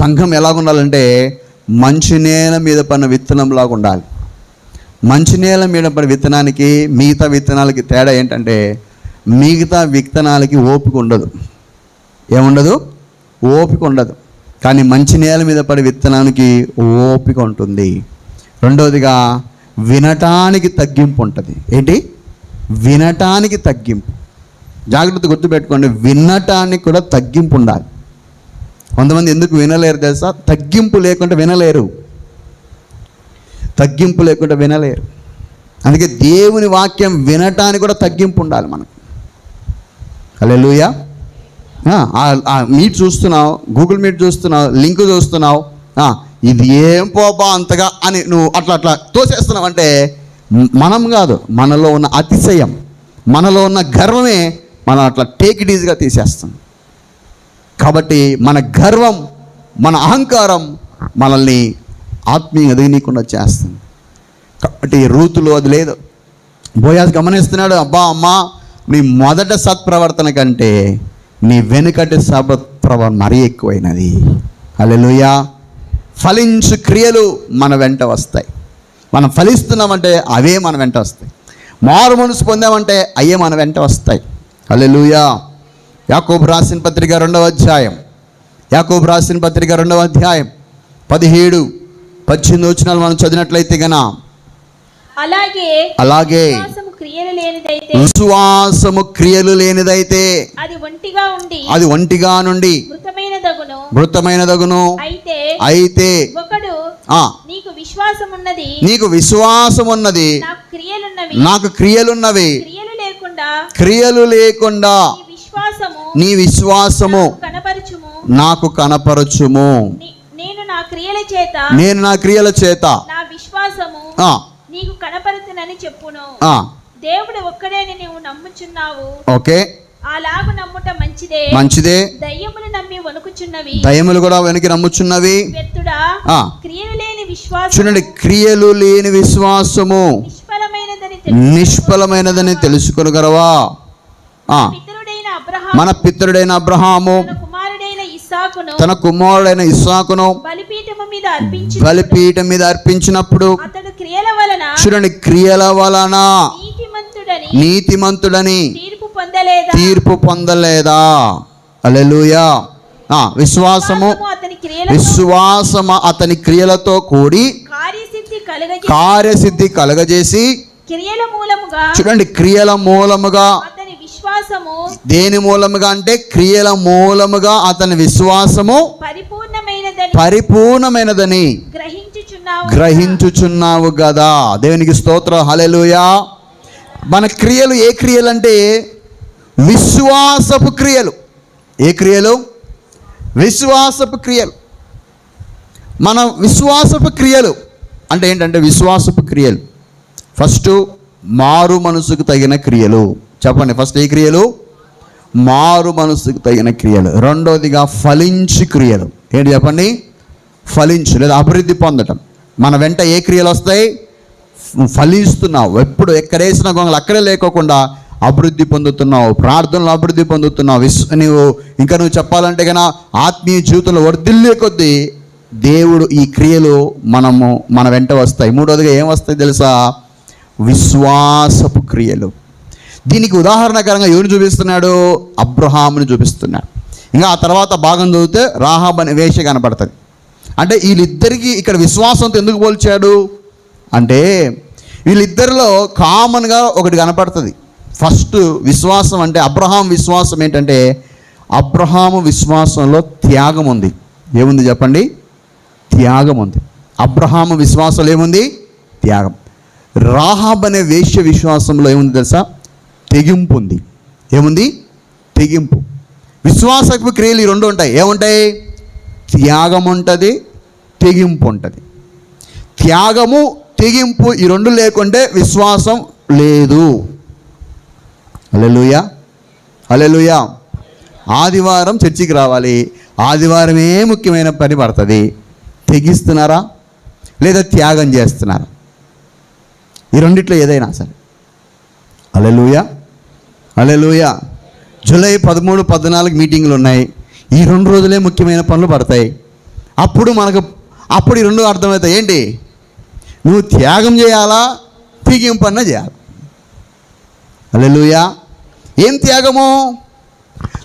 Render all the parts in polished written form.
సంఘం ఎలాగ ఉండాలంటే మంచినేల మీద పడిన విత్తనంలాగా ఉండాలి. మంచినేల మీద పడిన విత్తనానికి మిగతా విత్తనాలకి తేడా ఏంటంటే, మిగతా విత్తనాలకి ఓపిక ఉండదు. ఏముండదు? ఓపిక ఉండదు. కానీ మంచినేల మీద పడే విత్తనానికి ఓపిక ఉంటుంది. రెండవదిగా వినటానికి తగ్గింపు ఉంటుంది. ఏంటి? వినటానికి తగ్గింపు. జాగ్రత్త గుర్తుపెట్టుకోండి, వినటానికి కూడా తగ్గింపు ఉండాలి. కొంతమంది ఎందుకు వినలేరు తెలుసా? తగ్గింపు లేకుండా వినలేరు. తగ్గింపు లేకుండా వినలేరు. అందుకే దేవుని వాక్యం వినటానికి కూడా తగ్గింపు ఉండాలి మనకు. హల్లెలూయా. మీట్ చూస్తున్నావు, గూగుల్ మీట్ చూస్తున్నావు, లింక్ చూస్తున్నావు, ఇది ఏం పోపా అంతగా అని నువ్వు అట్లా తోసేస్తున్నావు అంటే మనం కాదు, మనలో ఉన్న అతిశయం, మనలో ఉన్న గర్వమే మనం అట్లా టేక్ ఇట్ ఈజీగా తీసేస్తాం. కాబట్టి మన గర్వం, మన అహంకారం మనల్ని ఆత్మీయంగా ఎదగనీయకుండా చేస్తుంది. కాబట్టి రూతులో అది లేదు. బోయాజు గమనిస్తున్నాడు, అబ్బా అమ్మా, నీ మొదట సత్ప్రవర్తన కంటే నీ వెనుకటి సత్ప్రవర్తన మరీ ఎక్కువైనది. హల్లెలూయా. ఫలించు క్రియలు మన వెంట వస్తాయి. మనం ఫలిస్తున్నామంటే అవే మన వెంట వస్తాయి. మారు మనసు పొందామంటే అయ్యే మన వెంట వస్తాయి. హల్లెలూయా. యాకోబు రాసిన పత్రిక 2వ అధ్యాయం, యాకోబు రాసిన పత్రిక 2వ అధ్యాయం 17-18 వచనాలు మనం చదివినట్లయితే గన, అలాగే విశ్వాసము క్రియలు లేనిదైతే అది ఒంటిగా నుండి మృతమైనదగును. అయితే నీకు విశ్వాసం ఉన్నది, నాకు క్రియలున్నవి, క్రియలు లేకుండా నీ విశ్వాసము నాకు కనపరచుము. నేను నా క్రియల చేత నీకు కనపరుతునని చెప్పును. దేవుడు ఒక్కడేని నీవు నమ్ముచున్నావు. ఓకే, అలాగు నమ్ముట మంచిదే. మంచిదే. దయ్యములు నమ్మి వణుకుచున్నవి, దయ్యములు కూడా వెనక్కి నమ్ముచున్నవి. వ్యర్థుడా, క్రియలు లేని విశ్వాసం, చూడండి, క్రియలు లేని విశ్వాసము నిష్ఫలమైనదని తెలుసుకొనగలవా? మన పితరుడైన అబ్రహాము తన కుమారుడైన ఇస్సాకును బలిపీఠం మీద అర్పించినప్పుడు చూడండి, క్రియల వలన నీతిమంతుడని తీర్పు పొందలేదా? హల్లెలూయా. విశ్వాసము అతని క్రియలతో కూడి కార్యసిద్ధి కలగజేసి, చూడండి, క్రియల మూలముగా, దేని మూలముగా అంటే క్రియల మూలముగా అతని విశ్వాసము పరిపూర్ణమైనదని గ్రహించుచున్నావు కదా. దేవునికి స్తోత్రం. హల్లెలూయా. మన క్రియలు ఏ క్రియలు అంటే విశ్వాసపు క్రియలు. ఏ క్రియలు? విశ్వాసపు క్రియలు. మన విశ్వాసపు క్రియలు అంటే ఏంటంటే, విశ్వాసపు క్రియలు ఫస్ట్ మారు మనసుకు తగిన క్రియలు. చెప్పండి, ఫస్ట్ ఏ క్రియలు? మారు మనసుకు తగిన క్రియలు. రెండోదిగా ఫలించు క్రియలు. ఏంటి చెప్పండి? ఫలించు లేదా అభివృద్ధి పొందటం. మన వెంట ఏ క్రియలు వస్తాయి? ఫలిస్తున్నావు. ఎప్పుడు ఎక్కడేసిన గొంగలు అక్కడే లేకోకుండా అభివృద్ధి పొందుతున్నావు. ప్రార్థనలు అభివృద్ధి పొందుతున్నావు. నువ్వు చెప్పాలంటే కన్నా ఆత్మీయ జీవితంలో వర్ధిల్లే కొద్దీ దేవుడు ఈ క్రియలు మన వెంట వస్తాయి. మూడోదిగా ఏం వస్తాయి తెలుసా? విశ్వాసపు క్రియలు. దీనికి ఉదాహరణకరంగా ఎవరు చూపిస్తున్నాడు? అబ్రహాముని చూపిస్తున్నాడు. ఇంకా ఆ తర్వాత భాగం చదివితే రాహాబ్ అనే వేశ్య కనపడుతుంది. అంటే వీళ్ళిద్దరికీ ఇక్కడ విశ్వాసంతో ఎందుకు పోల్చాడు అంటే, వీళ్ళిద్దరిలో కామన్గా ఒకటి కనపడుతుంది. ఫస్ట్ విశ్వాసం అంటే, అబ్రహాం విశ్వాసం ఏంటంటే, అబ్రహాము విశ్వాసంలో త్యాగం ఉంది. ఏముంది చెప్పండి? త్యాగం ఉంది. అబ్రహాము విశ్వాసంలో ఏముంది? త్యాగం. రాహాబ్ అనే వేశ్య విశ్వాసంలో ఏముంది తెలుసా? తెగింపు ఉంది. ఏముంది? తెగింపు. విశ్వాసపు క్రియలు ఈ రెండు ఉంటాయి. ఏముంటాయి? త్యాగం ఉంటుంది, తెగింపు ఉంటుంది. త్యాగము తెగింపు ఈ రెండు లేకుంటే విశ్వాసం లేదు. హల్లెలూయా. హల్లెలూయా. ఆదివారం చర్చికి రావాలి, ఆదివారమే ముఖ్యమైన పని పడుతుంది. తెగిస్తున్నారా లేదా త్యాగం చేస్తున్నారా? ఈ రెండిట్లో ఏదైనా సరే. హల్లెలూయా. హల్లెలూయా. జూలై 13, 14 మీటింగ్లు ఉన్నాయి. ఈ 2 రోజులే ముఖ్యమైన పనులు పడతాయి. అప్పుడు ఈ రెండు అర్థమవుతాయి. ఏంటి? నువ్వు త్యాగం చేయాలా, తెగింపన్న చేయాలి. హల్లెలూయా. ఏం త్యాగము?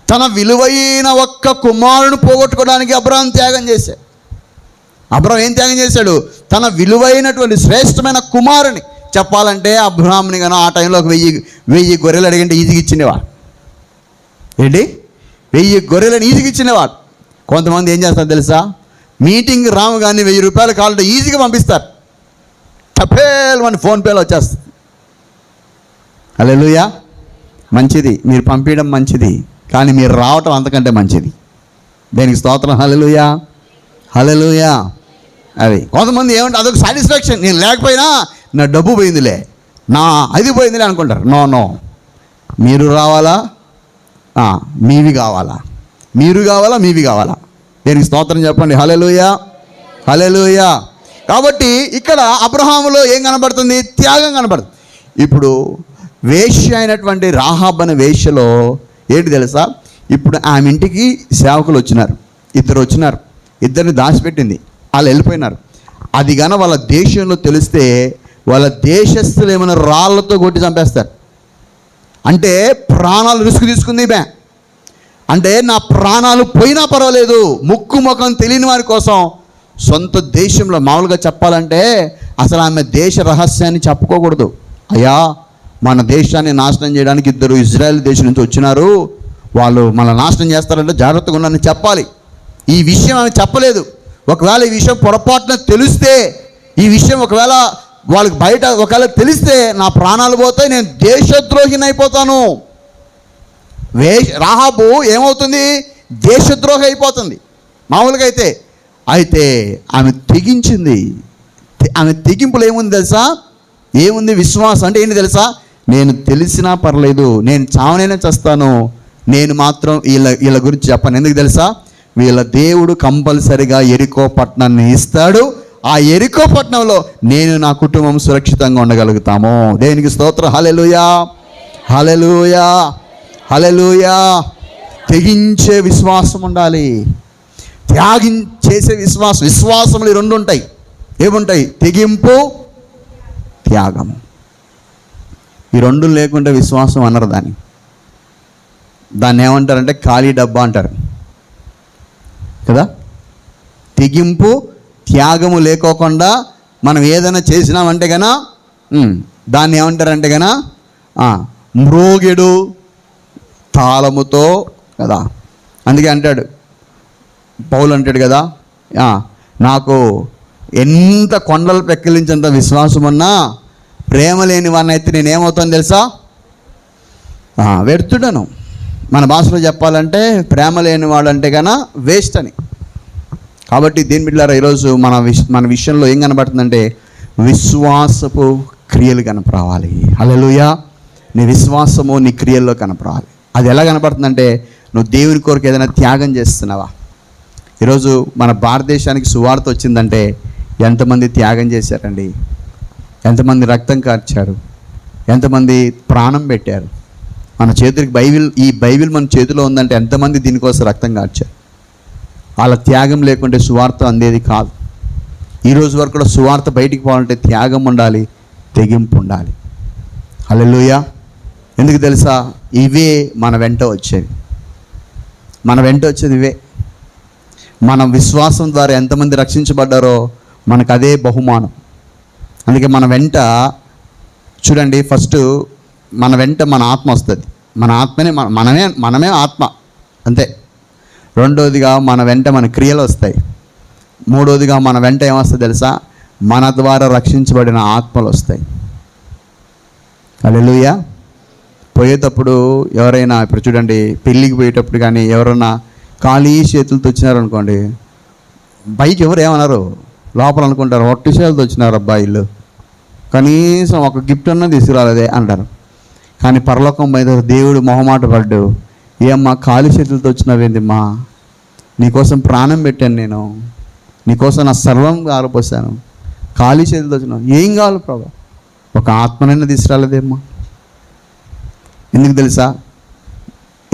తన విలువైన ఒక్క కుమారుని పోగొట్టుకోవడానికి అబ్రహాం త్యాగం చేశాడు. అబ్రహాం ఏం త్యాగం చేశాడు? తన విలువైనటువంటి శ్రేష్టమైన కుమారుని. చెప్పాలంటే అబ్రహాంని కానీ ఆ టైంలో 1000 గొర్రెలు అడిగింటే ఈజీగా ఇచ్చినవాడు. ఏంటి? 1000 గొర్రెలను ఈజీగా ఇచ్చినవాడు. కొంతమంది ఏం చేస్తారు తెలుసా? మీటింగ్ రాము కానీ 1000 రూపాయలు కావాలంటే ఈజీగా పంపిస్తారు. టపేల్ మన ఫోన్పేలో వచ్చేస్తుంది. హల్లెలూయా. మంచిది, మీరు పంపించడం మంచిది, కానీ మీరు రావటం అంతకంటే మంచిది. దేనికి స్తోత్రం. హల్లెలూయా, హల్లెలూయా. అది కొంతమంది ఏమంటే అదొక సాటిస్ఫాక్షన్. నేను లేకపోయినా నా డబ్బు పోయిందిలే, నా అది పోయిందిలే అనుకుంటారు. నో, మీరు రావాలా, మీవి కావాలా, మీరు కావాలా, మీవి కావాలా. దేనికి స్తోత్రం చెప్పండి. హల్లెలూయా, హల్లెలూయా. కాబట్టి ఇక్కడ అబ్రహాములో ఏం కనబడుతుంది? త్యాగం కనబడుతుంది. ఇప్పుడు వేశ్య అయినటువంటి రాహాబ్ అనే వేశ్యలో ఏంటి తెలుసా? ఇప్పుడు ఆమె ఇంటికి సేవకులు వచ్చినారు, 2 వచ్చినారు, 2ని దాచిపెట్టింది, వాళ్ళు వెళ్ళిపోయినారు. అది కానీ వాళ్ళ దేశంలో తెలిస్తే వాళ్ళ దేశస్తులు ఏమైనా రాళ్ళతో కొట్టి చంపేస్తారు. అంటే ప్రాణాలు రిస్క్ తీసుకుంది బే. అంటే నా ప్రాణాలు పోయినా పర్వాలేదు, ముక్కు ముఖం తెలియని వారి కోసం సొంత దేశంలో మామూలుగా చెప్పాలంటే అసలు ఆమె దేశ రహస్యాన్ని చెప్పుకోకూడదు. అయ్యా, మన దేశాన్ని నాశనం చేయడానికి 2 ఇజ్రాయెల్ దేశం నుంచి వచ్చినారు, వాళ్ళు మన నాశనం చేస్తారంటే జాగ్రత్తగా ఉన్నారని చెప్పాలి. ఈ విషయం ఆమె చెప్పలేదు. ఒకవేళ ఈ విషయం పొరపాటున తెలిస్తే, ఈ విషయం ఒకవేళ వాళ్ళకి బయట ఒకవేళ తెలిస్తే నా ప్రాణాలు పోతాయి, నేను దేశద్రోహిని అయిపోతాను. రాహాబు ఏమవుతుంది? దేశద్రోహి అయిపోతుంది మామూలుగా అయితే ఆమె తెగించింది. ఆమె తెగింపులో ఏముంది తెలుసా? ఏముంది? విశ్వాసం. అంటే ఏంటి తెలుసా? నేను తెలిసినా పర్లేదు, నేను చావనైనా చేస్తాను, నేను మాత్రం వీళ్ళ గురించి చెప్పను. ఎందుకు తెలుసా? వీళ్ళ దేవుడు కంపల్సరిగా ఎరికో పట్టణాన్ని ఇస్తాడు. ఆ ఎరికో పట్టణంలో నేను నా కుటుంబం సురక్షితంగా ఉండగలుగుతాము. దేనికి స్తోత్రం. హల్లెలూయా, హల్లెలూయా, హల్లెలూయా. తెగించే విశ్వాసం ఉండాలి, త్యాగం చేసే విశ్వాసం. విశ్వాసములు 2 ఉంటాయి. ఏముంటాయి? తెగింపు, త్యాగం. ఈ 2 లేకుంటే విశ్వాసం అన్నారు. దాన్ని ఏమంటారంటే ఖాళీ డబ్బా అంటారు కదా. తెగింపు, త్యాగము లేకోకుండా మనం ఏదైనా చేసినామంటే కన్నా దాన్ని ఏమంటారంటే కన్నా మ్రోగెడు తాళముతో కదా. అందుకే అంటాడు పౌలు, అంటాడు కదా, నాకు ఎంత కొండలు పెక్కిలించేంత విశ్వాసం ఉన్నా ప్రేమ లేని వాడిని అయితే నేనేమవుతాను తెలుసా? వ్యర్థుడను. మన భాషలో చెప్పాలంటే ప్రేమ లేని వాడు అంటే కన్నా వేస్ట్ అని. కాబట్టి దీని బిడ్డలారా ఈరోజు మన విషయంలో ఏం కనబడుతుందంటే విశ్వాసపు క్రియలు కనపరావాలి. హల్లెలూయా. నీ విశ్వాసము నీ క్రియల్లో కనపరావాలి. అది ఎలా కనపడుతుందంటే నువ్వు దేవుని కొరకు ఏదైనా త్యాగం చేస్తున్నావా? ఈరోజు మన భారతదేశానికి సువార్త వచ్చిందంటే ఎంతమంది త్యాగం చేశారండి, ఎంతమంది రక్తం కార్చారు, ఎంతమంది ప్రాణం పెట్టారు. మన చేతులకి ఈ బైబిల్ మన చేతిలో ఉందంటే ఎంతమంది దీనికోసం రక్తం కార్చారు. వాళ్ళ త్యాగం లేకుంటే సువార్త అందేది కాదు. ఈరోజు వరకు కూడా సువార్త బయటికి పోవాలంటే త్యాగం ఉండాలి, తెగింపు ఉండాలి. హల్లెలూయా. ఎందుకు తెలుసా? ఇవే మన వెంట వచ్చేవి. మన వెంట వచ్చేది ఇవే. మన విశ్వాసం ద్వారా ఎంతమంది రక్షించబడ్డారో మనకు అదే బహుమానం. అందుకే మన వెంట చూడండి, ఫస్ట్ మన వెంట మన ఆత్మ వస్తుంది. మన ఆత్మనే మనమే ఆత్మ అంతే. రెండోదిగా మన వెంట మన క్రియలు వస్తాయి. మూడోదిగా మన వెంట ఏమొస్తుంది తెలుసా? మన ద్వారా రక్షించబడిన ఆత్మలు వస్తాయి. హల్లెలూయా. పోయేటప్పుడు ఎవరైనా ఇప్పుడు చూడండి, పెళ్ళికి పోయేటప్పుడు కానీ ఎవరైనా ఖాళీ చేతులతో వచ్చినారనుకోండి, బైక్ ఎవరు ఏమన్నారు? లోపల అనుకుంటారు ఒట్టి చేతులతో వచ్చినారు అబ్బాయిలు, కనీసం ఒక గిఫ్ట్ అన్నా తీసుకురాలేదే అంటారు. కానీ పరలోకం మీద దేవుడు మొహమాట పడ్డు, ఏమ్మా ఖాళీ చేతులతో వచ్చినావేంటిమ్మా, నీకోసం ప్రాణం పెట్టాను, నేను నీకోసం నా సర్వం ఆరపోసాను, ఖాళీ చేతులతో వచ్చినావు, ఏం కావాలి ప్రభా? ఒక ఆత్మనైనా తీసుకురాలేదేమ్మా. ఎందుకు తెలుసా?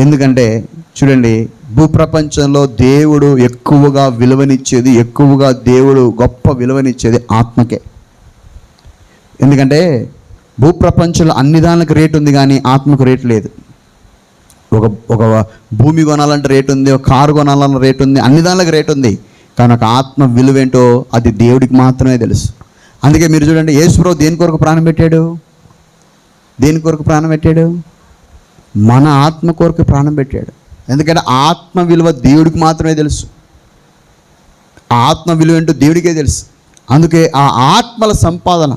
ఎందుకంటే చూడండి, భూప్రపంచంలో దేవుడు ఎక్కువగా విలువనిచ్చేది, ఎక్కువగా దేవుడు గొప్ప విలువనిచ్చేది ఆత్మకే. ఎందుకంటే భూప్రపంచంలో అన్ని దానికి రేటు ఉంది, కానీ ఆత్మకు రేటు లేదు. ఒక భూమి కొనాలంటే రేటు ఉంది, ఒక కారు కొనాలన్న రేటు ఉంది, అన్ని దానికి రేటు ఉంది. కానీ ఒక ఆత్మ విలువేంటో అది దేవుడికి మాత్రమే తెలుసు. అందుకే మీరు చూడండి, యేసుప్రభు దేని కొరకు ప్రాణం పెట్టాడు? దేని కొరకు ప్రాణం పెట్టాడు? మన ఆత్మ కొరకు ప్రాణం పెట్టాడు. ఎందుకంటే ఆత్మ విలువ దేవుడికి మాత్రమే తెలుసు. ఆత్మ విలువ ఏంటో దేవుడికే తెలుసు. అందుకే ఆ ఆత్మల సంపాదన,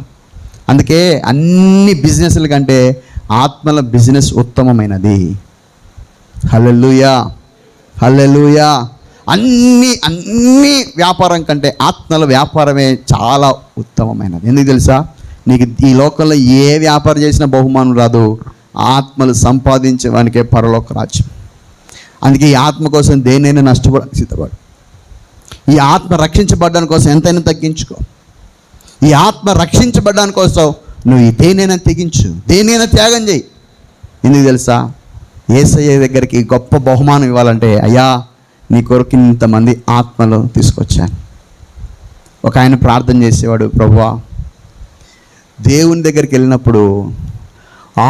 అందుకే అన్ని బిజినెస్ల కంటే ఆత్మల బిజినెస్ ఉత్తమమైనది. హల్లెలూయా, హల్లెలూయా. అన్ని వ్యాపారం కంటే ఆత్మల వ్యాపారమే చాలా ఉత్తమమైనది. ఎందుకు తెలుసా? నీకు ఈ లోకంలో ఏ వ్యాపారం చేసినా బహుమానం రాదు, ఆత్మలు సంపాదించేవానికే పరలోక రాజ్యం. అందుకే ఈ ఆత్మ కోసం దేనైనా నష్టపడడానికి సిద్ధపడు. ఈ ఆత్మ రక్షించబడ్డానికి కోసం ఎంతైనా తగ్గించుకో. ఈ ఆత్మ రక్షించబడ్డానికి కోసం నువ్వు దేనైనా తెగించు, దేనైనా త్యాగం చేయి. ఎందుకు తెలుసా? యేసయ్య దగ్గరికి గొప్ప బహుమానం ఇవ్వాలంటే, అయ్యా నీ కొరకు ఇంతమంది ఆత్మలు తీసుకొచ్చాను. ఒక ఆయన ప్రార్థన చేసేవాడు, ప్రభువా దేవుని దగ్గరికి వెళ్ళినప్పుడు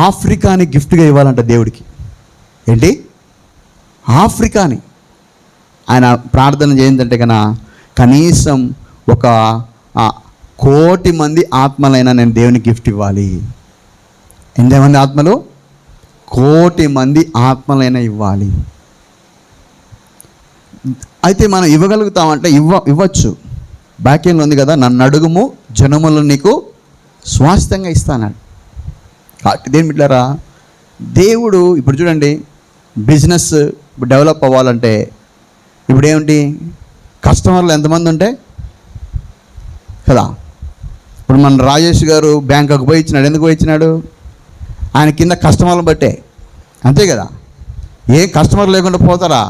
ఆఫ్రికాని గిఫ్ట్గా ఇవ్వాలంట దేవుడికి. ఏంటి? ఆఫ్రికాని. ఆయన ప్రార్థన ఏంటంటే కన్నా కనీసం 1,000,000 మంది ఆత్మలైనా నేను దేవునికి గిఫ్ట్ ఇవ్వాలి. ఎంతమంది ఆత్మలు? 1,000,000 మంది ఆత్మలైనా ఇవ్వాలి. అయితే మనం ఇవ్వగలుగుతామంటే ఇవ్వచ్చు. బ్యాక్యంలో ఉంది కదా, నన్ను అడుగుము జనములు నీకు స్వాస్థ్యంగా ఇస్తానాడు. దేని బిడ్డారా, దేవుడు ఇప్పుడు చూడండి, బిజినెస్ డెవలప్ అవ్వాలంటే ఇప్పుడు ఏమిటి, కస్టమర్లు ఎంతమంది ఉంటే కదా. ఇప్పుడు మన రాజేష్ గారు బ్యాంకుకు పోయి ఇచ్చినాడు. ఎందుకు పోయి ఇచ్చినాడు? ఆయన కింద కస్టమర్లను బట్టే, అంతే కదా. ఏ కస్టమర్ లేకుండా పోతారా?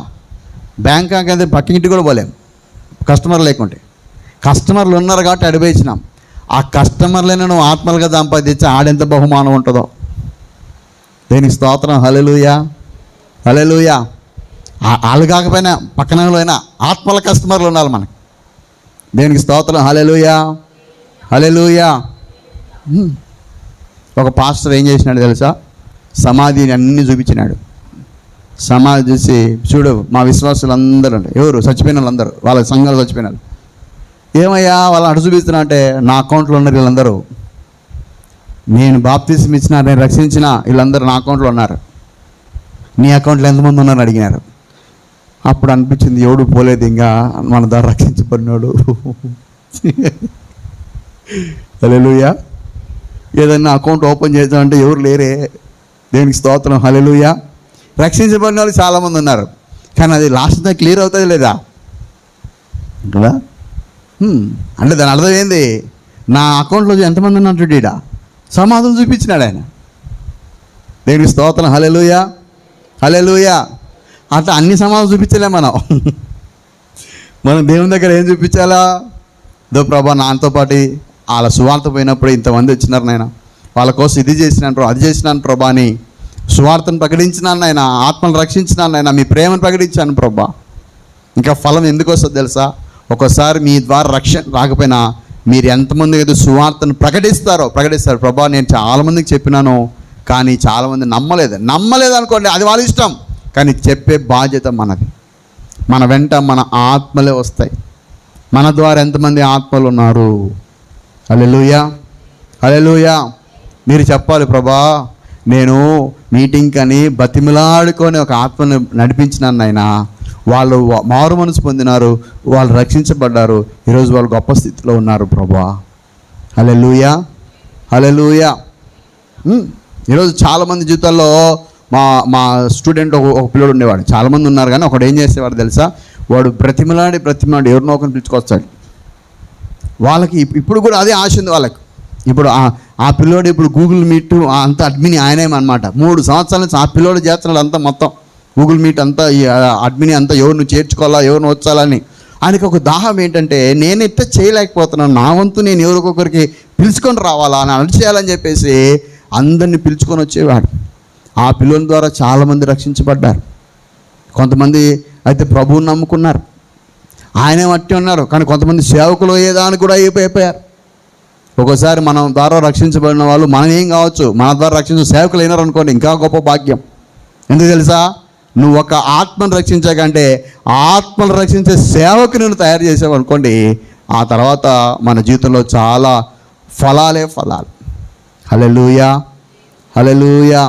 బ్యాంకాక్ అయితే పక్కింటి కూడా పోలేం కస్టమర్ లేకుంటే. కస్టమర్లు ఉన్నారు కాబట్టి అడిపోయించినాం. ఆ కస్టమర్లైనా నువ్వు ఆత్మలుగా సంపాదించి ఆడెంత బహుమానం ఉంటుందో. దేనికి స్తోత్రం. హల్లెలూయా, హల్లెలూయా. వాళ్ళు కాకపోయినా పక్కన అయినా ఆత్మల కస్టమర్లు ఉండాలి మనకి. దేనికి స్తోత్రం. హల్లెలూయా, హల్లెలూయా. ఒక పాస్టర్ ఏం చేసినాడు తెలుసా? సమాధిని అన్నీ చూపించినాడు. సమాధి చూసి, చూడు మా విశ్వాసులు అందరూ, ఎవరు చచ్చిపోయిన వాళ్ళందరూ, వాళ్ళ సంఘాలు చచ్చిపోయిన వాళ్ళు, ఏమయ్యా వాళ్ళని అటు చూపిస్తున్నా అంటే, నా అకౌంట్లో ఉన్నారు వీళ్ళందరూ, నేను బాప్తిసం ఇచ్చిన, నేను రక్షించిన వీళ్ళందరూ నా అకౌంట్లో ఉన్నారు, నీ అకౌంట్లో ఎంతమంది ఉన్నారని అడిగినారు. అప్పుడు అనిపించింది, ఎవడు పోలేదు ఇంకా మన ద్వారా రక్షించబడినాడు. హల్లెలూయా. ఏదైనా అకౌంట్ ఓపెన్ చేద్దామంటే ఎవరు లేరే. దేనికి స్తోత్రం. హల్లెలూయా. రక్షించబడిన వాళ్ళు చాలామంది ఉన్నారు, కానీ అది లాస్ట్ క్లియర్ అవుతుంది లేదా కదా. అంటే దాని అర్థం ఏంది? నా అకౌంట్లో ఎంతమంది ఉన్నట్టు ఈడ సమాధులు చూపించినాడు ఆయన. దేవునికి స్తోత్రం. హల్లెలూయా, హల్లెలూయా. అట్లా అన్ని సమాధులు చూపించలే మనం దేవుని దగ్గర ఏం చూపించాలా? దో ప్రభా, నాతో పాటు వాళ్ళ సువార్త పోయినప్పుడు ఇంతమంది వచ్చినారు నాయన, వాళ్ళ కోసం ఇది చేసినాను ప్రభా, అది చేసినాను ప్రభా అని సువార్తను ప్రకటించినాను నాయన, ఆత్మను రక్షించినాను నాయన, మీ ప్రేమను ప్రకటించాను ప్రభా. ఇంకా ఫలం ఎందుకు వస్తుందో తెలుసా? ఒకసారి మీ ద్వారా రక్షణ రాకపోయినా మీరు ఎంతమంది ఏదో సువార్తను ప్రకటిస్తారు ప్రభా, నేను చాలామందికి చెప్పినాను కానీ చాలామంది నమ్మలేదు అనుకోండి, అది వాళ్ళ ఇష్టం. కానీ చెప్పే బాధ్యత మనది. మన వెంట మన ఆత్మలే వస్తాయి. మన ద్వారా ఎంతమంది ఆత్మలు ఉన్నారు? హల్లెలూయా, హల్లెలూయా. మీరు చెప్పాలి, ప్రభా నేను మీటింగ్ అని బతిమిలాడుకొని ఒక ఆత్మను నడిపించినాను నాయన, వాళ్ళు మారు మనసు పొందినారు, వాళ్ళు రక్షించబడ్డారు, ఈరోజు వాళ్ళు గొప్ప స్థితిలో ఉన్నారు ప్రభా. హల్లెలూయా, హల్లెలూయా. ఈరోజు చాలామంది జీవితాల్లో మా స్టూడెంట్ ఒక పిల్లడు ఉండేవాడు, చాలామంది ఉన్నారు కానీ ఒకడు ఏం చేసేవాడు తెలుసా? వాడు బ్రతిమలాడి ఎవరినో ఒకరిని పిలుచుకొస్తాడు. వాళ్ళకి ఇప్పుడు కూడా అదే ఆశ ఉంది వాళ్ళకి. ఇప్పుడు ఆ పిల్లోడు ఇప్పుడు గూగుల్ మీట్ అంతా అడ్మిని ఆయనేమన్నమాట. 3 సంవత్సరాల నుంచి ఆ పిల్లోడు చేస్తున్నాడు అంతా, మొత్తం గూగుల్ మీట్ అంతా, ఈ అడ్మిని అంతా ఎవరిని చేర్చుకోవాలా, ఎవరిని వచ్చాలని. ఆయనకి ఒక దాహం ఏంటంటే, నేనైతే చేయలేకపోతున్నాను, నా వంతు నేను ఎవరికొకరికి పిలుచుకొని రావాలా అని అడిచేయాలని చెప్పేసి అందరినీ పిలుచుకొని వచ్చేవాడు. ఆ పిల్లల ద్వారా చాలామంది రక్షించబడ్డారు. కొంతమంది అయితే ప్రభువుని నమ్ముకున్నారు, ఆయనే మట్టి ఉన్నారు. కానీ కొంతమంది సేవకులు అయ్యేదానికి కూడా అయిపోయారు. ఒక్కోసారి మనం ద్వారా రక్షించబడిన వాళ్ళు మనం ఏం కావచ్చు, మన ద్వారా రక్షించిన సేవకులు అయినారు అనుకోండి, ఇంకా గొప్ప భాగ్యం. ఎందుకు తెలుసా? నువ్వు ఒక ఆత్మను రక్షించాకంటే ఆ ఆత్మను రక్షించే సేవకు నువ్వు తయారు చేసావు అనుకోండి, ఆ తర్వాత మన జీవితంలో చాలా ఫలాలే ఫలాలు. హల్లెలూయా, హల్లెలూయా.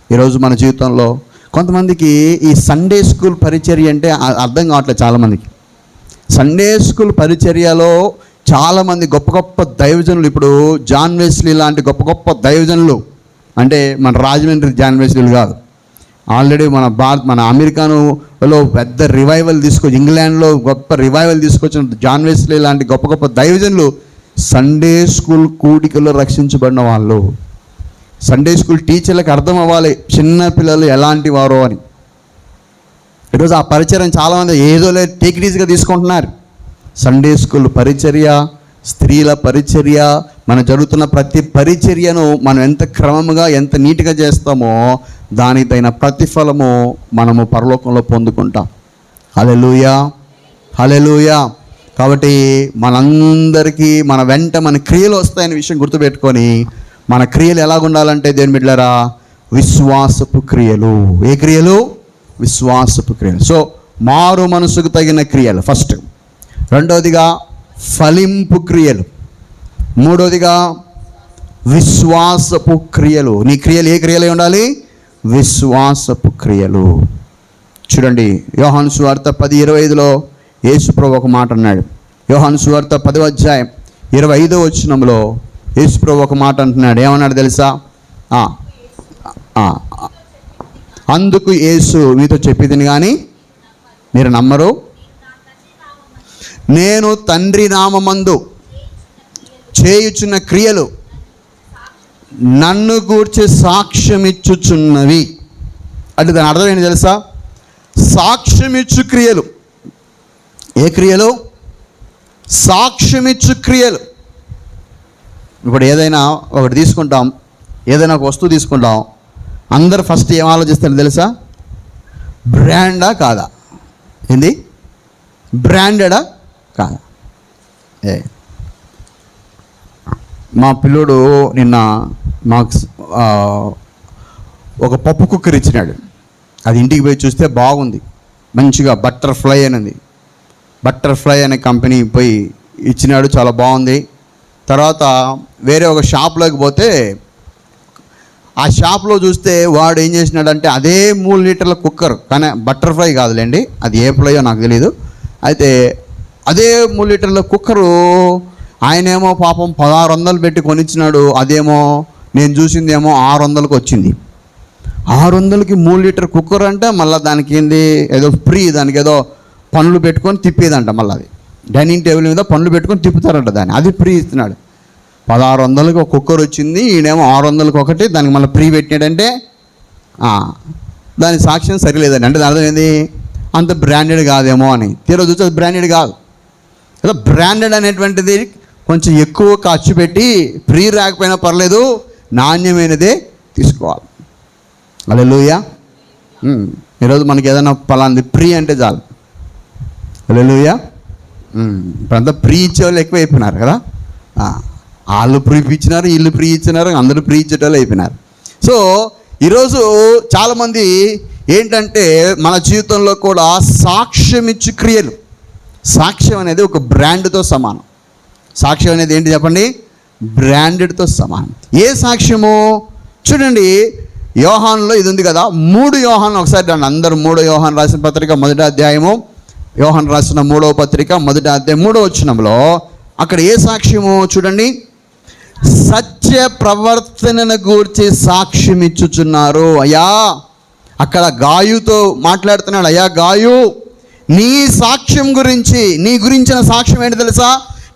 ఈరోజు మన జీవితంలో కొంతమందికి ఈ సండే స్కూల్ పరిచర్య అంటే అర్థం కావట్లేదు. చాలామందికి సండే స్కూల్ పరిచర్యలో చాలామంది గొప్ప గొప్ప దైవజనులు, ఇప్పుడు జాన్ వెస్లీ లాంటి గొప్ప గొప్ప దైవజనులు, అంటే మన రాజమండ్రి జాన్ వెస్లీలు కాదు, ఆల్రెడీ మన అమెరికాలో పెద్ద రివైవల్ తీసుకొచ్చి, ఇంగ్లాండ్లో గొప్ప రివైవల్ తీసుకొచ్చిన జాన్ వెస్లీ లాంటి గొప్ప గొప్ప దైవజనులు సండే స్కూల్ కూడికల్లో రక్షించబడిన వాళ్ళు. సండే స్కూల్ టీచర్లకు అర్థం అవ్వాలి చిన్న పిల్లలు ఎలాంటి వారో అని. ఈరోజు ఆ పరిచర్యను చాలామంది ఏదో లేదు టేక్ ఇట్ ఈజీగా తీసుకుంటున్నారు. సండే స్కూల్ పరిచర్య, స్త్రీల పరిచర్య, మన జరుగుతున్న ప్రతి పరిచర్యను మనం ఎంత క్రమముగా ఎంత నీట్గా చేస్తామో దానికి తగిన ప్రతిఫలము మనము పరలోకంలో పొందుకుంటాం. హల్లెలూయా, హల్లెలూయా. కాబట్టి మనందరికీ మన వెంట మన క్రియలు వస్తాయనే విషయం గుర్తుపెట్టుకొని, మన క్రియలు ఎలాగుండాలంటే దేవుని బిడ్డలారా, విశ్వాసపు క్రియలు. ఏ క్రియలు? విశ్వాసపు క్రియలు. సో మారు మనసుకు తగిన క్రియలు ఫస్ట్. రెండవదిగా ఫలింపు క్రియలు. మూడవదిగా విశ్వాసపు క్రియలు. నీ క్రియలు ఏ క్రియలై ఉండాలి? విశ్వాసపు క్రియలు. చూడండి, యోహాను సువార్త 10:25లో యేసుప్రభు ఒక మాట అన్నాడు. యోహాను సువార్త 10వ అధ్యాయం 25వ వచనంలో యేసుప్రభు ఒక మాట అంటున్నాడు. ఏమన్నాడు తెలుసా? అందుకు యేసు మీతో చెప్పేదిని కానీ మీరు నమ్మరు. నేను తండ్రి నామమందు చేయుచున్న క్రియలు నన్ను గూర్చి సాక్ష్యం ఇచ్చుచున్నవి. అంటే దాని అర్థం ఏంటి తెలుసా? సాక్ష్యం ఇచ్చు క్రియలు. ఏ క్రియలు? సాక్ష్యమిచ్చు క్రియలు. ఇప్పుడు ఏదైనా ఒకటి తీసుకుంటాం, ఏదైనా ఒక వస్తువు తీసుకుంటాం, అందరు ఫస్ట్ ఏం ఆలోచిస్తారు తెలుసా? బ్రాండా కాదా? ఏంది? బ్రాండెడా కాదా? మా పిల్లోడు నిన్న మాకు ఒక పప్పు కుక్కర్ ఇచ్చినాడు. అది ఇంటికి పోయి చూస్తే బాగుంది, మంచిగా బటర్ఫ్లై అనేది, బటర్ఫ్లై అనే కంపెనీ పోయి ఇచ్చినాడు, చాలా బాగుంది. తర్వాత వేరే ఒక షాప్లోకి పోతే ఆ షాప్లో చూస్తే వాడు ఏం చేసినాడంటే అదే 3 లీటర్ల కుక్కర్, కానీ బటర్ఫ్లై కాదులేండి, అది ఏ ఫ్లైయో నాకు తెలీదు. అయితే అదే 3 లీటర్ల కుక్కరు ఆయనేమో పాపం 1600 పెట్టి కొనిచ్చినాడు. అదేమో నేను చూసిందేమో 600కి వచ్చింది. 600కి 3 లీటర్ కుక్కర్ అంటే మళ్ళీ దానికి ఏంది, ఏదో ఫ్రీ, దానికి ఏదో పనులు పెట్టుకొని తిప్పేదంట. మళ్ళీ అది డైనింగ్ టేబుల్ మీద పనులు పెట్టుకొని తిప్పుతారంట దాన్ని, అది ఫ్రీ ఇస్తున్నాడు. 1600కి ఒక కుక్కర్ వచ్చింది, ఈయనేమో 600కి ఒకటి, దానికి మళ్ళీ ఫ్రీ పెట్టినాడంటే దాని సాక్ష్యం సరిలేదండి. అంటే దాని అర్థం ఏంది, అంత బ్రాండెడ్ కాదేమో అని. తీరా చూస్తే అది బ్రాండెడ్ కాదు. ఏదో బ్రాండెడ్ అనేటువంటిది కొంచెం ఎక్కువ ఖర్చు పెట్టి ఫ్రీ రాకపోయినా పర్లేదు, నాణ్యమైనదే తీసుకోవాలి. హల్లెలూయా. ఈరోజు మనకి ఏదైనా పలాంది ఫ్రీ అంటే చాలు. హల్లెలూయా. ఇప్పుడంతా ఫ్రీ ఇచ్చేవాళ్ళు ఎక్కువ అయిపోయినారు కదా. వాళ్ళు ఫ్రీ ఇచ్చినారు, వీళ్ళు ఫ్రీ ఇచ్చినారు, అందరూ ఫ్రీ ఇచ్చేటోళ్ళు అయిపోయినారు. సో ఈరోజు చాలామంది ఏంటంటే మన జీవితంలో కూడా సాక్ష్యం ఇచ్చు క్రియలు. సాక్ష్యం అనేది ఒక బ్రాండ్తో సమానం. సాక్ష్యం అనేది ఏంటి చెప్పండి? బ్రాండెడ్తో సమానం. ఏ సాక్ష్యము? చూడండి, యోహానులో ఇది ఉంది కదా, 3 యోహాను ఒకసారి దాన్ని అందరూ 3 యోహాను రాసిన పత్రిక 1వ అధ్యాయము, యోహాను రాసిన 3వ పత్రిక 1వ అధ్యాయం 3వ వచనంలో అక్కడ ఏ సాక్ష్యము చూడండి, సత్య ప్రవర్తనను గూర్చి సాక్ష్యం ఇచ్చుచున్నారు. అయ్యా, అక్కడ గాయుతో మాట్లాడుతున్నాడు. అయ్యా గాయు, నీ సాక్ష్యం గురించి, నీ గురించిన సాక్ష్యం ఏంటి తెలుసా?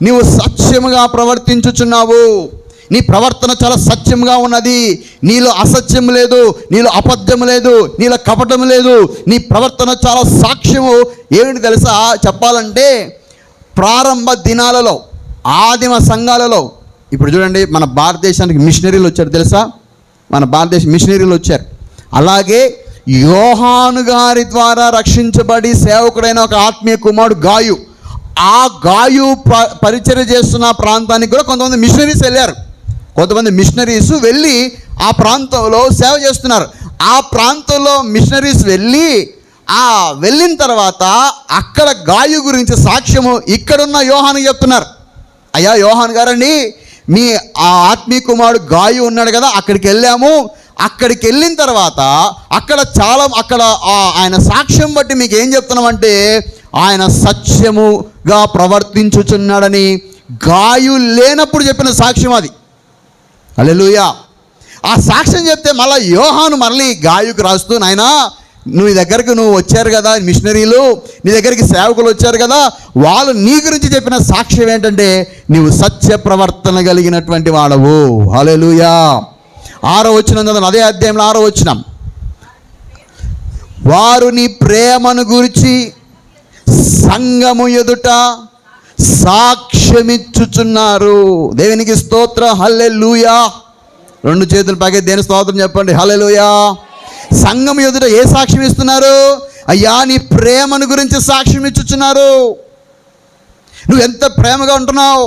నీవు సత్యముగా ప్రవర్తించుచున్నావు, నీ ప్రవర్తన చాలా సత్యంగా ఉన్నది, నీలో అసత్యం లేదు, నీలో అబద్ధం లేదు, నీలో కపటం లేదు, నీ ప్రవర్తన చాలా సాక్ష్యము. ఏమిటి తెలుసా చెప్పాలంటే, ప్రారంభ దినాలలో ఆదిమ సంఘాలలో, ఇప్పుడు చూడండి మన భారతదేశానికి మిషనరీలు వచ్చారు తెలుసా, మన భారతదేశ మిషనరీలు వచ్చారు. అలాగే యోహాను గారి ద్వారా రక్షించబడి సేవకుడైన ఒక ఆత్మీయ కుమారుడు గాయు, ఆ గాయు పరిచర్య చేస్తున్న ప్రాంతానికి కూడా కొంతమంది మిషనరీస్ వెళ్ళారు. కొంతమంది మిషనరీస్ వెళ్ళి ఆ ప్రాంతంలో సేవ చేస్తున్నారు. ఆ ప్రాంతంలో మిషనరీస్ వెళ్ళిన తర్వాత అక్కడ గాయు గురించి సాక్ష్యము ఇక్కడున్న యోహాను చెప్తున్నారు. అయ్యా యోహాను గారండి, మీ ఆ ఆత్మీయ కుమారుడు గాయు ఉన్నాడు కదా, అక్కడికి వెళ్ళాము. అక్కడికి వెళ్ళిన తర్వాత అక్కడ ఆయన సాక్ష్యం బట్టి మీకు ఏం చెప్తున్నామంటే ఆయన సత్యముగా ప్రవర్తించుచున్నాడని గాయు లేనప్పుడు చెప్పిన సాక్ష్యం అది. హల్లెలూయా. ఆ సాక్ష్యం చెప్తే మళ్ళీ యోహాను మళ్ళీ గాయుకు రాస్తూ, నాయనా నీ దగ్గరికి వచ్చారు కదా మిషనరీలు, నీ దగ్గరికి సేవకులు వచ్చారు కదా, వాళ్ళు నీ గురించి చెప్పిన సాక్ష్యం ఏంటంటే నీవు సత్య ప్రవర్తన కలిగినటువంటి వాడవు. హల్లెలూయా. 6వ వచనం చదవండి, అదే అధ్యాయంలో 6వ వచనం. వారు నీ ప్రేమను గురించి సంఘము ఎదుట సాక్ష్యమిచ్చుచున్నారు. దేవునికి స్తోత్రం. హల్లెలూయా. 2 చేతులు పైకి దేని స్తోత్రం చెప్పండి. హల్లెలూయా. సంఘం ఎదుట ఏ సాక్ష్యం ఇస్తున్నారు? అయ్యా నీ ప్రేమను గురించి సాక్ష్యం ఇచ్చుచున్నారు. నువ్వు ఎంత ప్రేమగా ఉంటున్నావు,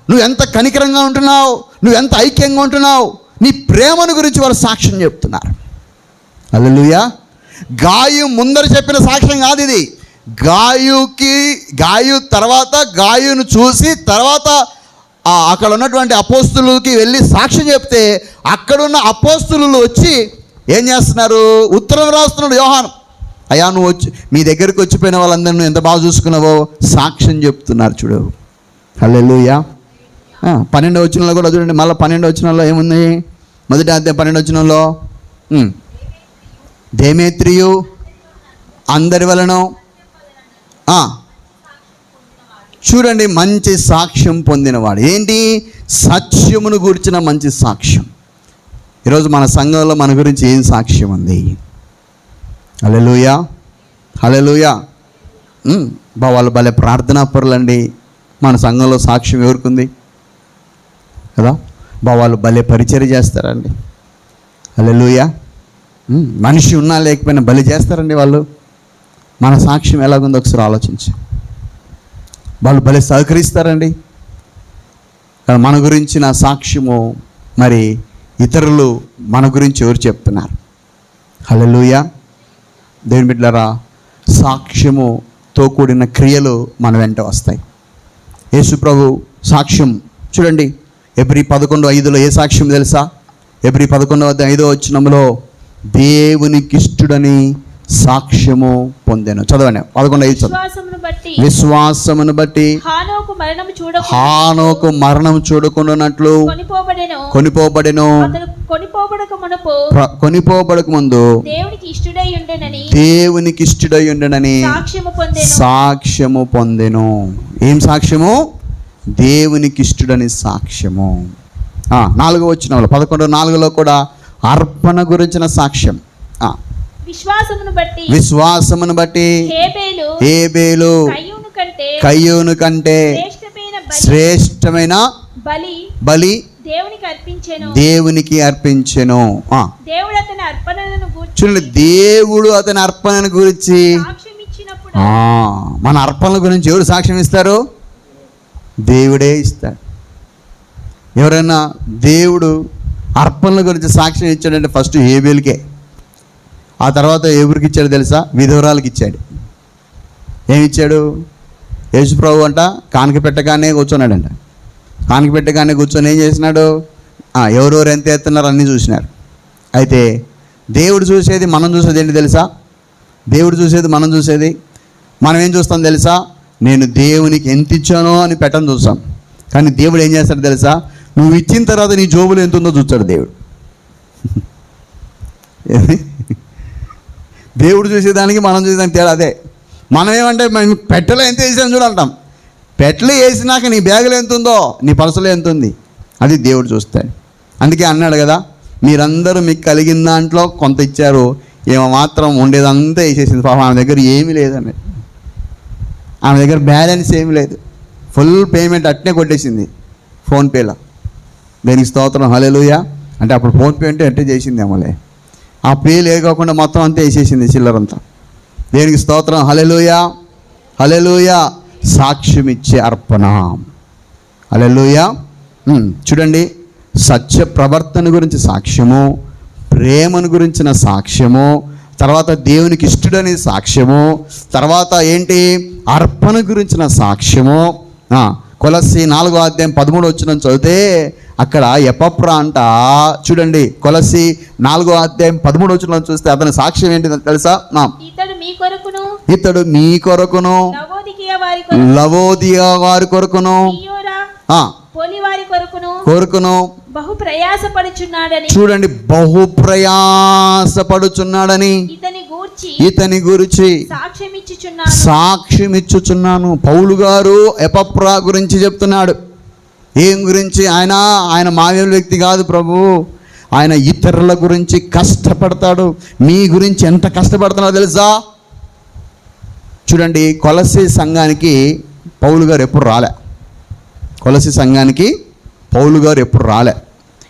నువ్వు ఎంత కనికరంగా ఉంటున్నావు, నువ్వు ఎంత ఐక్యంగా ఉంటున్నావు, నీ ప్రేమను గురించి వాళ్ళు సాక్ష్యం చెప్తున్నారు. హల్లెలూయా. గాయు ముందర చెప్పిన సాక్ష్యం కాదు ఇది. గాయు తర్వాత గాయును చూసి తర్వాత అక్కడ ఉన్నటువంటి అపోస్తులకి వెళ్ళి సాక్ష్యం చెప్తే అక్కడున్న అపోస్తులు వచ్చి ఏం చేస్తున్నారు? ఉత్తరం రాస్తున్నాడు యోహాను. అయ్యా నువ్వు వచ్చి మీ దగ్గరికి వచ్చిపోయిన వాళ్ళందరూ నువ్వు ఎంత బాగా చూసుకున్నావో సాక్ష్యం చెప్తున్నారు చూడు. హల్లెలూయా. 12వ వచనంలో కూడా చూడండి. మళ్ళీ 12వ వచనంలో ఏముంది? మొదటి అధ్యాయం 12వ వచనంలో దేమేత్రియు అందరి వలన చూడండి మంచి సాక్ష్యం పొందినవాడు. ఏంటి? సత్యమును గూర్చిన మంచి సాక్ష్యం. ఈరోజు మన సంఘంలో మన గురించి ఏం సాక్ష్యం ఉంది? హల్లెలూయా. హల్లెలూయా. వాళ్ళు భలే ప్రార్థనా పరులండి. మన సంఘంలో సాక్ష్యం ఎవరికుంది కదా? వాళ్ళు భలే పరిచర్య చేస్తారండి. హల్లెలూయా. మనిషి ఉన్నా లేకపోయినా బలి చేస్తారండి వాళ్ళు. మన సాక్ష్యం ఎలాగుందో ఒకసారి ఆలోచించు. వాళ్ళు భలే సహకరిస్తారండి. మన గురించి నా సాక్ష్యము మరి ఇతరులు మన గురించి ఎవరు చెప్తున్నారు? హల్లెలూయా. దేవుని బిడ్డలారా, సాక్ష్యముతో కూడిన క్రియలు మన వెంట వస్తాయి. యేసు ప్రభు సాక్ష్యం చూడండి. ఎబ్రీ 11:5 ఏ సాక్ష్యం తెలుసా? ఎబ్రీ 11:5 వచనంలో దేవునికి ఇష్టుడని సాక్ష్యము పొందెను. చదవండి 11:5. విశ్వాసమును బట్టి హానోకు మరణం చూడకుండానట్లు కొనిపోబడెను. కొనిపోబడక ముందు దేవునికి ఇష్టుడై ఉండెనని సాక్ష్యము పొందెను. ఏం సాక్ష్యము? దేవునికి ఇష్టుడని సాక్ష్యము. 4వ వచనంలో 11:4 కూడా అర్పణ గురించిన సాక్ష్యం. విశ్వాసమును బట్టి హేబేలు కయ్యూను కంటే శ్రేష్టమైన బలి దేవునికి అర్పించెను. చూడండి, దేవుడు అతని అర్పణను గురించి, మన అర్పణల గురించి ఎవరు సాక్ష్యం ఇస్తారు? దేవుడే ఇస్తాడు. ఎవరైనా దేవుడు అర్పణల గురించి సాక్ష్యం ఇచ్చాడంటే ఫస్ట్ హేబేలుకే. ఆ తర్వాత ఎవరికి ఇచ్చాడు తెలుసా? విధవరాలకి ఇచ్చాడు. ఏమిచ్చాడు? యేసుప్రభు అంట కానుక పెట్టగానే కూర్చున్నాడంట. కానుక పెట్టగానే కూర్చొని ఏం చేసినాడు? ఎవరెవరు ఎంత ఎత్తున్నారు అన్నీ చూసినారు. అయితే దేవుడు చూసేది మనం చూసేది ఏంటి తెలుసా? దేవుడు చూసేది మనం చూసేది మనం ఏం చూస్తాం తెలుసా? నేను దేవునికి ఎంత ఇచ్చానో అని పెట్టని చూస్తాం. కానీ దేవుడు ఏం చేస్తాడు తెలుసా? నువ్వు ఇచ్చిన తర్వాత నీ జోబులు ఎంత ఉందో చూస్తాడు దేవుడు. దేవుడు చూసేదానికి మనం చూసేదానికి తేడా అదే. మనం ఏమంటే మేము పెట్టెలో ఎంత వేసాం చూడంటాం. పెట్టెలో వేసినాక నీ బ్యాగులో ఎంత ఉందో, నీ పర్సులో ఎంత ఉంది, అది దేవుడు చూస్తాడు. అందుకే అన్నాడు కదా, మీరందరూ మీకు కలిగిన దాంట్లో కొంత ఇచ్చారు, ఏమో మాత్రం ఉండేదంతా వేసేసింది. పాపం ఆమె దగ్గర ఏమీ లేదండి. ఆమె దగ్గర బ్యాలెన్స్ ఏమీ లేదు. ఫుల్ పేమెంట్ అట్నే కొట్టేసింది ఫోన్పేలో. దేనికి స్తోత్రం. హల్లెలూయా. అంటే అప్పుడు ఫోన్పే అంటే అట్టే చేసింది అమ్మలే. ఆ పేలు వేయకుండా మొత్తం అంతా వేసేసింది చిల్లరంతా. దేనికి స్తోత్రం, హల్లెలూయా హల్లెలూయా. సాక్ష్యం ఇచ్చే అర్పణ, హల్లెలూయా. చూడండి, సత్య ప్రవర్తన గురించి సాక్ష్యము, ప్రేమను గురించిన సాక్ష్యము, తర్వాత దేవునికి ఇష్టడనే సాక్ష్యము, తర్వాత ఏంటి, అర్పణ గురించిన సాక్ష్యము. కొలస్సీ 4:13 చదివితే అక్కడ ఎపఫ్రా అంట. చూడండి, కొలస్సీ 4:13 చూస్తే అతని సాక్ష్యం ఏంటి తెలుసా? ఇతడు మీ కొరకును లవోదియా వారి కొరకును కోరుకును బహు ప్రయాసపడుచున్నాడని. చూడండి, బహు ప్రయాసపడుచున్నాడని ఇతని గురించి సాక్ష్యం ఇచ్చుచున్నాను. పౌలు గారు ఎపఫ్రా గురించి చెప్తున్నాడు. ఏం గురించి? ఆయన మామూలు వ్యక్తి కాదు ప్రభు, ఆయన ఇతరుల గురించి కష్టపడతాడు. మీ గురించి ఎంత కష్టపడుతున్నాడో తెలుసా? చూడండి, కొలస్సీ సంఘానికి పౌలు గారు ఎప్పుడు రాలే. కొలస్సీ సంఘానికి పౌలు గారు ఎప్పుడు రాలే.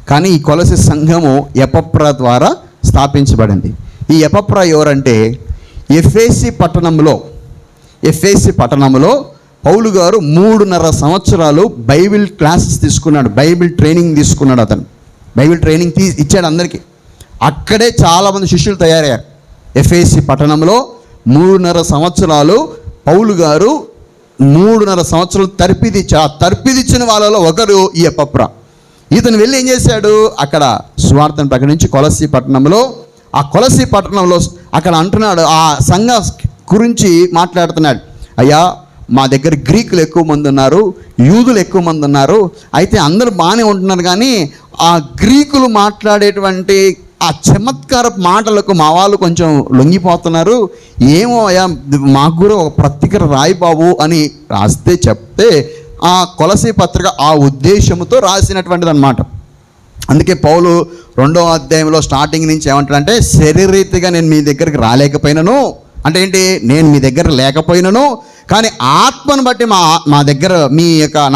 కానీ ఈ కొలస్సీ సంఘము ఎపఫ్రా ద్వారా స్థాపించబడింది. ఈ ఎపఫ్రా ఎవరంటే, ఎఫెసీ పట్టణంలో పౌలు గారు 3.5 సంవత్సరాలు బైబిల్ క్లాసెస్ తీసుకున్నాడు, బైబిల్ ట్రైనింగ్ తీసుకున్నాడు. అతను బైబిల్ ట్రైనింగ్ ఇచ్చాడు అందరికీ. అక్కడే చాలామంది శిష్యులు తయారయ్యారు. ఎఫెసీ పట్టణంలో 3.5 సంవత్సరాలు పౌలు గారు 3.5 సంవత్సరాలు తర్పిదిచ్చిన వాళ్ళలో ఒకరు ఈ ఎపఫ్రా. ఇతను వెళ్ళి ఏం చేశాడు, అక్కడ సువార్తను ప్రకటించి కొలస్సీ పట్టణంలో అక్కడ అంటున్నాడు, ఆ సంఘ గురించి మాట్లాడుతున్నాడు. అయ్యా, మా దగ్గర గ్రీకులు ఎక్కువ మంది ఉన్నారు, యూదులు ఎక్కువ మంది ఉన్నారు. అయితే అందరూ బాగానే ఉంటున్నారు, కానీ ఆ గ్రీకులు మాట్లాడేటువంటి ఆ చమత్కార మాటలకు మా వాళ్ళు కొంచెం లొంగిపోతున్నారు. ఏమో అయ్యా, మాకు కూడా ఒక పత్రిక రాయి బాబు అని చెప్తే ఆ కొలస్సీ పత్రిక ఆ ఉద్దేశంతో రాసినటువంటిది అన్నమాట. అందుకే పౌలు 2వ అధ్యాయంలో స్టార్టింగ్ నుంచి ఏమంటాడంటే, శరీరీతిగా నేను మీ దగ్గరికి రాలేకపోయినాను అంటే ఏంటి, నేను మీ దగ్గర లేకపోయినాను, కానీ ఆత్మను బట్టి మా దగ్గర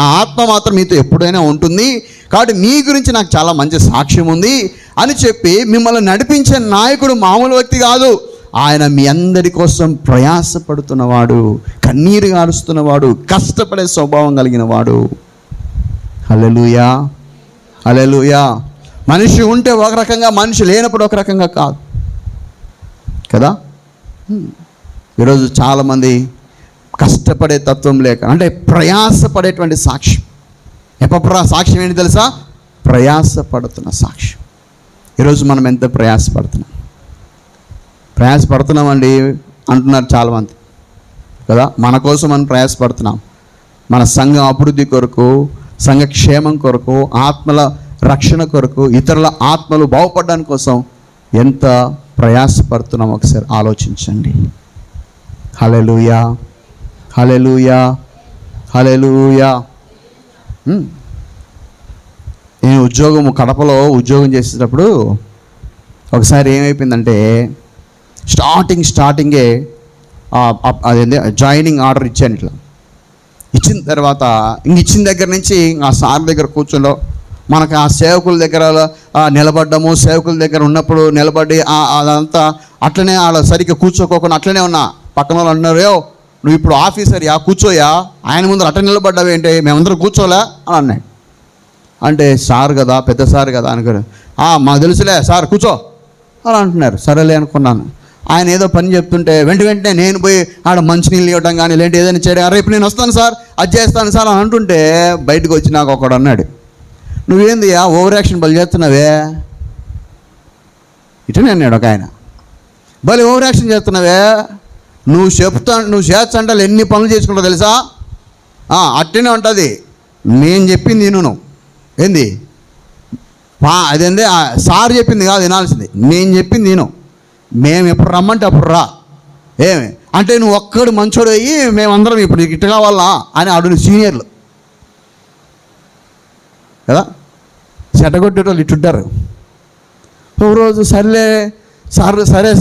నా ఆత్మ మాత్రం మీతో ఎప్పుడైనా ఉంటుంది, కాబట్టి మీ గురించి నాకు చాలా మంచి సాక్ష్యం ఉంది అని చెప్పి మిమ్మల్ని నడిపించే నాయకుడు మామూలు వ్యక్తి కాదు. ఆయన మీ అందరి కోసం ప్రయాసపడుతున్నవాడు, కన్నీరు గారుస్తున్నవాడు, కష్టపడే స్వభావం కలిగిన వాడు. హల్లెలూయా హల్లెలూయా. మనిషి ఉంటే ఒక రకంగా, మనిషి లేనప్పుడు ఒక రకంగా కాదు కదా. ఈరోజు చాలామంది కష్టపడే తత్వం లేక, అంటే ప్రయాసపడేటువంటి సాక్ష్యం. ఎపఫ్రా సాక్ష్యం ఏంటి తెలుసా? ప్రయాసపడుతున్న సాక్ష్యం. ఈరోజు మనం ఎంత ప్రయాసపడుతున్నామండి అంటున్నారు చాలామంది కదా. మన కోసం మనం ప్రయాసపడుతున్నాం, మన సంఘ అభివృద్ధి కొరకు, సంఘ క్షేమం కొరకు, ఆత్మల రక్షణ కొరకు, ఇతరుల ఆత్మలు బాగుపడడానికి కోసం ఎంత ప్రయాసపడుతున్నాం ఒకసారి ఆలోచించండి. హల్లెలూయా హల్లెలూయా హల్లెలూయా. నేను కడపలో ఉద్యోగం చేసేటప్పుడు ఒకసారి ఏమైపోయిందంటే, స్టార్టింగే అదేంటి జాయినింగ్ ఆర్డర్ ఇచ్చాను. ఇట్లా ఇచ్చిన తర్వాత ఇచ్చిన దగ్గర నుంచి ఆ సార్ దగ్గర కూర్చుండో, మనకు ఆ సేవకుల దగ్గర నిలబడ్డము, సేవకుల దగ్గర ఉన్నప్పుడు నిలబడి అదంతా అట్లనే అలా సరిగ్గా కూర్చోకోకుండా అట్లనే ఉన్నా. పక్కన వాళ్ళు అంటున్నారు, నువ్వు ఇప్పుడు ఆఫీసర్ కూర్చోయా, ఆయన ముందర అట్ట నిలబడ్డావేంటి, మేమందరం కూర్చోలే అని అన్నాడు. అంటే సార్ కదా, పెద్ద సార్ కదా అనుకోరు. మాకు తెలుసులే సార్, కూర్చో అలా అంటున్నారు. సరేలే అనుకున్నాను. ఆయన ఏదో పని చెప్తుంటే వెంటనే నేను పోయి ఆడ మంచినీళ్ళు ఇవ్వడం కానీ లేదంటే ఏదైనా చేయడం, రేపు నేను వస్తాను సార్, అది చేస్తాను సార్ అని అంటుంటే బయటకు వచ్చి నాకు ఒకడు అన్నాడు, నువ్వేంది ఓవర్ యాక్షన్ బలి చేస్తున్నావే ఇటనే అన్నాడు ఒక ఆయన. బలి ఓవర్ యాక్షన్ చేస్తున్నావే, నువ్వు చేస్తంటే ఎన్ని పనులు చేసుకుంటావు తెలుసా, అట్టనే ఉంటుంది. నేను చెప్పింది విను. ఏంది అదేంది సార్ చెప్పింది కాదు వినాల్సింది, నేను చెప్పింది విను. మేము ఎప్పుడు రమ్మంటే అప్పుడు రా. ఏమి అంటే నువ్వు ఒక్కడు మంచోడు అయ్యి మేమందరం ఇప్పుడు ఇట్ట కావాలా అని అడుగు సీనియర్లు కదా, చెట్టగొట్టేటోళ్ళు ఇట్టుంటారు. ఒక రోజు సరే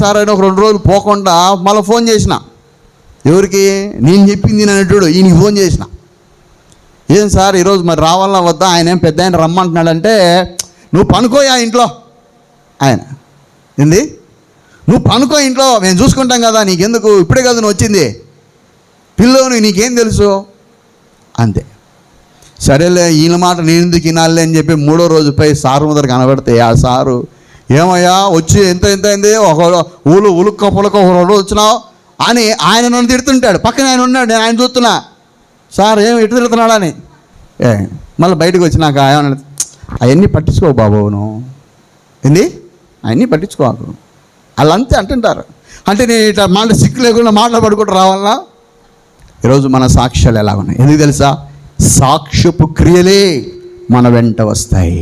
సార్ అని ఒక 2 రోజులు పోకుండా మళ్ళీ ఫోన్ చేసిన. ఎవరికి? నేను చెప్పింది అనేటోడు ఈయనకి ఫోన్ చేసిన. ఏం సార్ ఈరోజు మరి రావాలా వద్దా, ఆయన ఏం పెద్ద ఆయన రమ్మంటున్నాడంటే, నువ్వు పనుకోయా ఇంట్లో. ఆయన ఏంది నువ్వు పనుకో ఇంట్లో, మేము చూసుకుంటాం కదా, నీకెందుకు, ఇప్పుడే కదా నువ్వు వచ్చింది, పిల్లోని నీకేం తెలుసు అంతే. సరేలే ఈయన మాట నేను ఎందుకు వినాలి అని చెప్పి 3వ రోజుపై సారు ముందర కనబడితే ఆ సారు, ఏమయ్యా వచ్చి ఎంత అయింది, ఒక ఉలుక్క పులక ఒక రోజు వచ్చినావు అని ఆయన నన్ను తిడుతుంటాడు. పక్కన ఆయన ఉన్నాడు, నేను ఆయన చూస్తున్నా, సార్ ఏం ఎటు తిడుతున్నాడని. మళ్ళీ బయటకు వచ్చినాక ఏమన్నా, అవన్నీ పట్టించుకో బాబు, నువ్వు ఏంది అవన్నీ పట్టించుకోకు, వాళ్ళు అంతే అంటుంటారు. అంటే నేను ఇట్లా మాట సిక్కు లేకుండా మాట్లాడుకుంటూ రావాలన్నా. ఈరోజు మన సాక్ష్యాలు ఎలా ఉన్నాయి ఎందుకు తెలుసా? సాక్ష్యపు క్రియలే మన వెంట వస్తాయి.